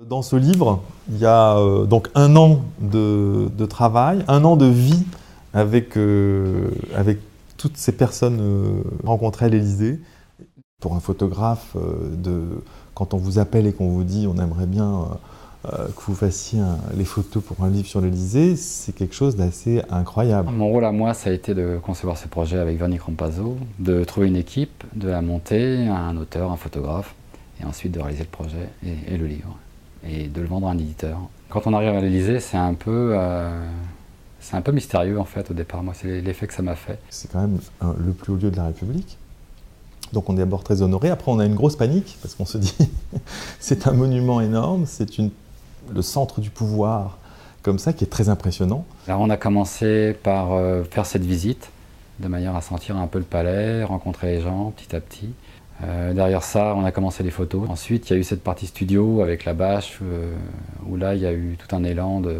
Dans ce livre, il y a donc 1 an de travail, 1 an de vie avec toutes ces personnes rencontrées à l'Élysée. Pour un photographe, quand on vous appelle et qu'on vous dit on aimerait bien que vous fassiez les photos pour un livre sur l'Élysée, c'est quelque chose d'assez incroyable. Mon rôle à moi, ça a été de concevoir ce projet avec Véronique Rampazzo, de trouver une équipe, de la monter, un auteur, un photographe, et ensuite de réaliser le projet et le livre, et de le vendre à un éditeur. Quand on arrive à l'Élysée, c'est un peu mystérieux en fait au départ. Moi, c'est l'effet que ça m'a fait. C'est quand même le plus haut lieu de la République. Donc on est d'abord très honoré. Après, on a une grosse panique parce qu'on se dit c'est un monument énorme, c'est le centre du pouvoir comme ça qui est très impressionnant. Alors on a commencé par faire cette visite de manière à sentir un peu le palais, rencontrer les gens petit à petit. Derrière ça, on a commencé les photos. Ensuite, il y a eu cette partie studio avec la bâche où là, il y a eu tout un élan de...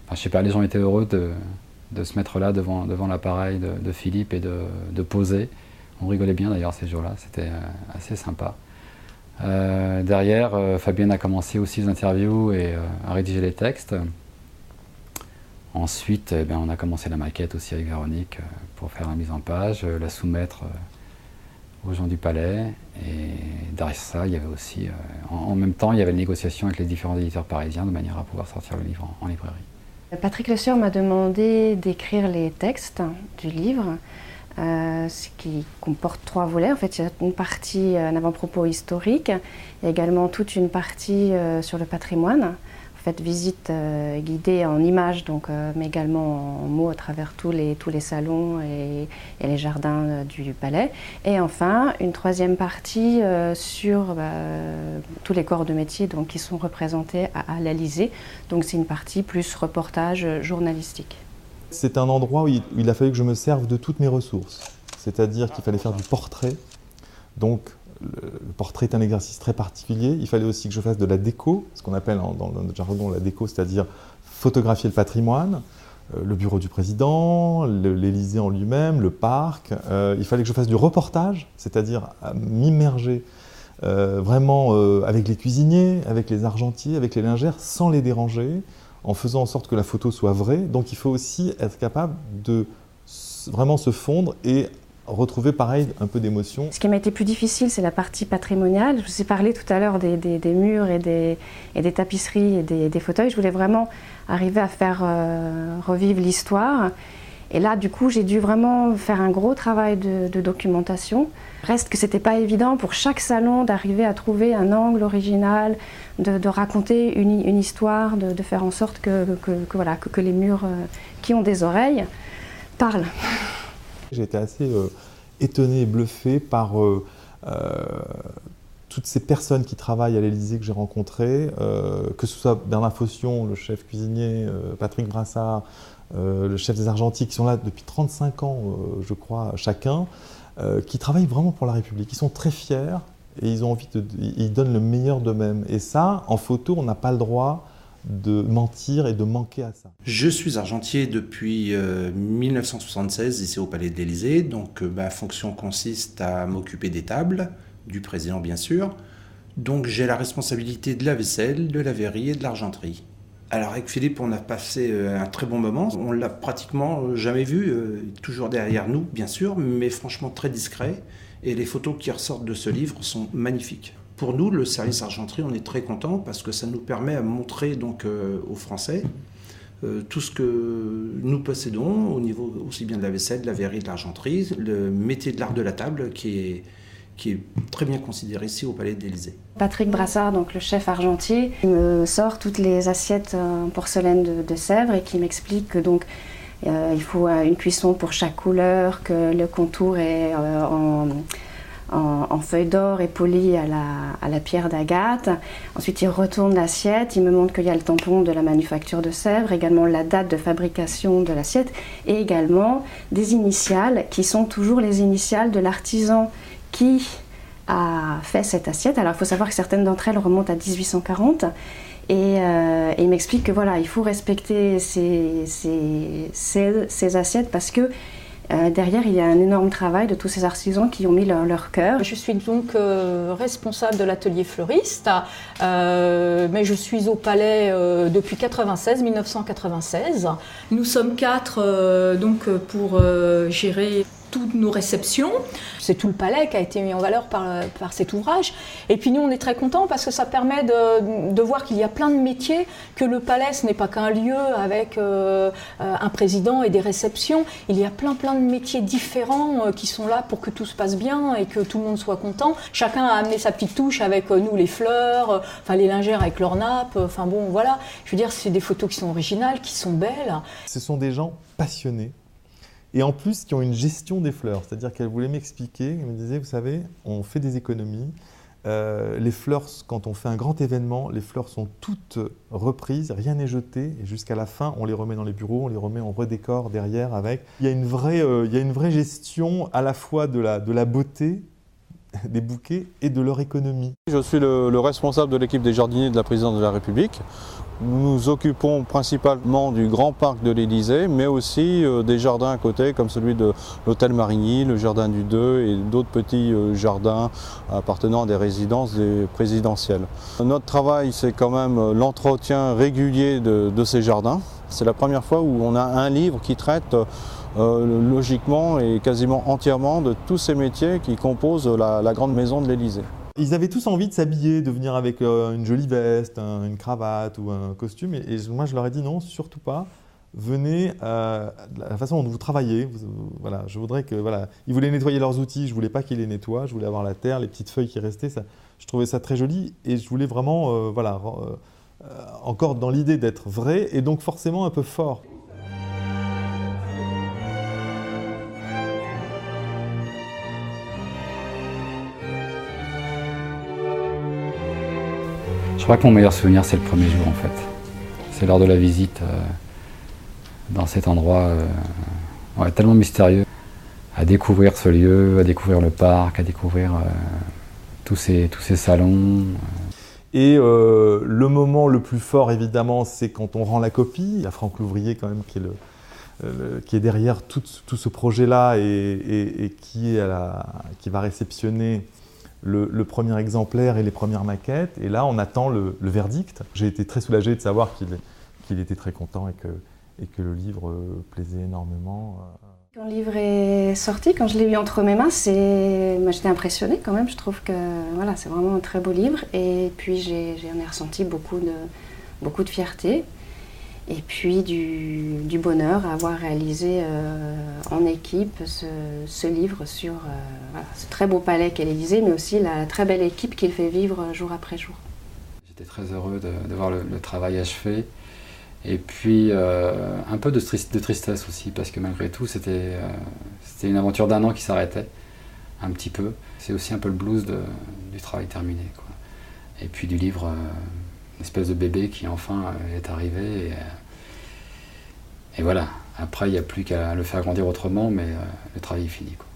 Enfin, je sais pas, les gens étaient heureux de se mettre là devant l'appareil de Philippe et de poser. On rigolait bien d'ailleurs ces jours-là, c'était assez sympa. Derrière, Fabienne a commencé aussi les interviews et à rédiger les textes. Ensuite, on a commencé la maquette aussi avec Véronique pour faire la mise en page, la soumettre aux gens du palais. Et derrière ça, il y avait aussi, en même temps, il y avait les négociations avec les différents éditeurs parisiens de manière à pouvoir sortir le livre en librairie. Patrick Le Sieur m'a demandé d'écrire les textes du livre, ce qui comporte 3 volets. En fait, il y a une partie, un avant-propos historique, il y a également toute une partie sur le patrimoine. En fait, visite guidée en images, donc, mais également en mots à travers tous les salons et les jardins du palais. Et enfin, une 3e partie sur tous les corps de métier donc, qui sont représentés à l'Élysée. Donc c'est une partie plus reportage journalistique. C'est un endroit où il a fallu que je me serve de toutes mes ressources. C'est-à-dire qu'il fallait faire du portrait. Donc, le portrait est un exercice très particulier. Il fallait aussi que je fasse de la déco, ce qu'on appelle dans notre jargon la déco, c'est-à-dire photographier le patrimoine, le bureau du président, l'Élysée en lui-même, le parc. Il fallait que je fasse du reportage, c'est-à-dire m'immerger vraiment avec les cuisiniers, avec les argentiers, avec les lingères, sans les déranger, en faisant en sorte que la photo soit vraie. Donc il faut aussi être capable de vraiment se fondre et retrouver pareil un peu d'émotion. Ce qui m'a été plus difficile, c'est la partie patrimoniale. Je vous ai parlé tout à l'heure des murs et des tapisseries et des fauteuils. Je voulais vraiment arriver à faire revivre l'histoire. Et là, du coup, j'ai dû vraiment faire un gros travail de documentation. Reste que c'était pas évident pour chaque salon d'arriver à trouver un angle original, de raconter une histoire, de faire en sorte que les murs qui ont des oreilles parlent. J'ai été assez étonné et bluffé par toutes ces personnes qui travaillent à l'Élysée que j'ai rencontrées, que ce soit Bernard Faution, le chef cuisinier, Patrick Brassard, le chef des Argentiers, qui sont là depuis 35 ans, je crois, chacun, qui travaillent vraiment pour la République. Ils sont très fiers et ils donnent le meilleur d'eux-mêmes. Et ça, en photo, on n'a pas le droit de mentir et de manquer à ça. Je suis argentier depuis 1976 ici au Palais de l'Élysée, donc ma fonction consiste à m'occuper des tables, du président bien sûr, donc j'ai la responsabilité de la vaisselle, de la verrerie et de l'argenterie. Alors avec Philippe on a passé un très bon moment, on l'a pratiquement jamais vu, toujours derrière nous bien sûr, mais franchement très discret, et les photos qui ressortent de ce livre sont magnifiques. Pour nous, le service argenterie, on est très content parce que ça nous permet de montrer donc, aux Français tout ce que nous possédons au niveau aussi bien de la vaisselle, de la verrerie, de l'argenterie, le métier de l'art de la table qui est très bien considéré ici au Palais de l'Élysée. Patrick Brassard, donc le chef argentier, il me sort toutes les assiettes en porcelaine de Sèvres et qui m'explique que donc il faut une cuisson pour chaque couleur, que le contour est en feuille d'or et poli à la pierre d'agate. Ensuite, il retourne l'assiette, il me montre qu'il y a le tampon de la manufacture de Sèvres, également la date de fabrication de l'assiette et également des initiales qui sont toujours les initiales de l'artisan qui a fait cette assiette. Alors, il faut savoir que certaines d'entre elles remontent à 1840 et il m'explique que voilà, il faut respecter ces assiettes parce que Derrière, il y a un énorme travail de tous ces artisans qui ont mis leur cœur. Je suis donc responsable de l'atelier fleuriste, mais je suis au Palais depuis 1996. Nous sommes 4 donc, pour gérer toutes nos réceptions. C'est tout le palais qui a été mis en valeur par cet ouvrage. Et puis nous, on est très contents parce que ça permet de voir qu'il y a plein de métiers, que le palais, ce n'est pas qu'un lieu avec un président et des réceptions. Il y a plein de métiers différents qui sont là pour que tout se passe bien et que tout le monde soit content. Chacun a amené sa petite touche avec nous, les fleurs, les lingères avec leurs nappes. Enfin bon, voilà. Je veux dire, c'est des photos qui sont originales, qui sont belles. Ce sont des gens passionnés. Et en plus, qui ont une gestion des fleurs. C'est-à-dire qu'elle voulait m'expliquer, elle me disait, vous savez, on fait des économies. Les fleurs, quand on fait un grand événement, les fleurs sont toutes reprises, rien n'est jeté. Et jusqu'à la fin, on les remet dans les bureaux, on les remet, on redécore derrière avec. Il y a une vraie gestion à la fois de la beauté des bouquets et de leur économie. Je suis le responsable de l'équipe des jardiniers de la présidence de la République. Nous nous occupons principalement du grand parc de l'Élysée, mais aussi des jardins à côté, comme celui de l'hôtel Marigny, le jardin du Deux et d'autres petits jardins appartenant à des résidences présidentielles. Notre travail, c'est quand même l'entretien régulier de ces jardins. C'est la première fois où on a un livre qui traite logiquement et quasiment entièrement de tous ces métiers qui composent la grande maison de l'Élysée. Ils avaient tous envie de s'habiller, de venir avec une jolie veste, une cravate ou un costume. Et moi, je leur ai dit non, surtout pas. Venez de la façon dont vous travaillez. Voilà, je voudrais que, voilà, ils voulaient nettoyer leurs outils. Je voulais pas qu'ils les nettoient. Je voulais avoir la terre, les petites feuilles qui restaient. Ça, je trouvais ça très joli. Et je voulais vraiment, encore dans l'idée d'être vrai et donc forcément un peu fort. Je crois que mon meilleur souvenir, c'est le premier jour en fait. C'est lors de la visite dans cet endroit tellement mystérieux. À découvrir ce lieu, à découvrir le parc, à découvrir tous ces salons. Et le moment le plus fort, évidemment, c'est quand on rend la copie. Il y a Franck Louvrier quand même qui est derrière tout ce projet-là et qui va réceptionner le premier exemplaire et les premières maquettes. Et là, on attend le verdict. J'ai été très soulagé de savoir qu'il était très content et que le livre plaisait énormément. Quand le livre est sorti, quand je l'ai eu entre mes mains, j'étais impressionnée quand même. Je trouve que voilà, c'est vraiment un très beau livre. Et puis j'en ai ressenti beaucoup de fierté. Et puis du bonheur à avoir réalisé en équipe ce livre sur ce très beau palais qu'est l'Élysée, mais aussi la très belle équipe qu'il fait vivre jour après jour. J'étais très heureux de voir le travail achevé. Et puis un peu de tristesse aussi, parce que malgré tout, c'était une aventure d'1 an qui s'arrêtait, un petit peu. C'est aussi un peu le blues du travail terminé, quoi. Et puis du livre, une espèce de bébé qui enfin est arrivé. Et voilà, après il n'y a plus qu'à le faire grandir autrement, mais le travail est fini, quoi.